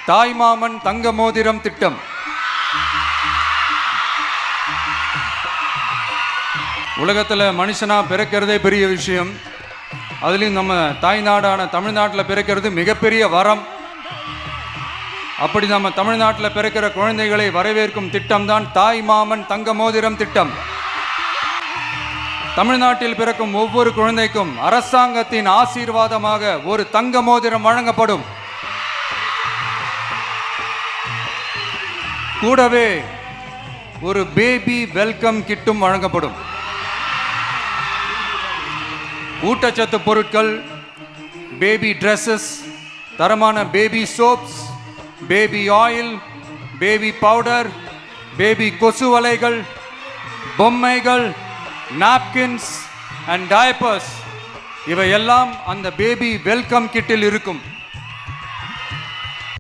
தாய்மாமன் தங்க மோதிரம் திட்டம். உலகத்தில் மனுஷனா பிறக்கிறதே பெரிய விஷயம். அதுலேயும் நம்ம தாய்நாடான தமிழ்நாட்டில் பிறக்கிறது மிகப்பெரிய வரம். அப்படி நம்ம தமிழ்நாட்டில் பிறக்கிற குழந்தைகளை வரவேற்கும் திட்டம் தான் தாய்மாமன் தங்க மோதிரம் திட்டம். தமிழ்நாட்டில் பிறக்கும் ஒவ்வொரு குழந்தைக்கும் அரசாங்கத்தின் ஆசீர்வாதமாக ஒரு தங்க மோதிரம் வழங்கப்படும். கூடவே ஒரு பேபி வெல்கம் கிட்டும் வழங்கப்படும். ஊட்டச்சத்து பொருட்கள், பேபி ட்ரெஸ்ஸஸ், தரமான baby soaps, baby oil, baby powder, baby கொசு வலைகள், பொம்மைகள், நாப்கின்ஸ் அண்ட் டயப்பர்ஸ் இவையெல்லாம் அந்த பேபி வெல்கம் கிட்டில் இருக்கும்.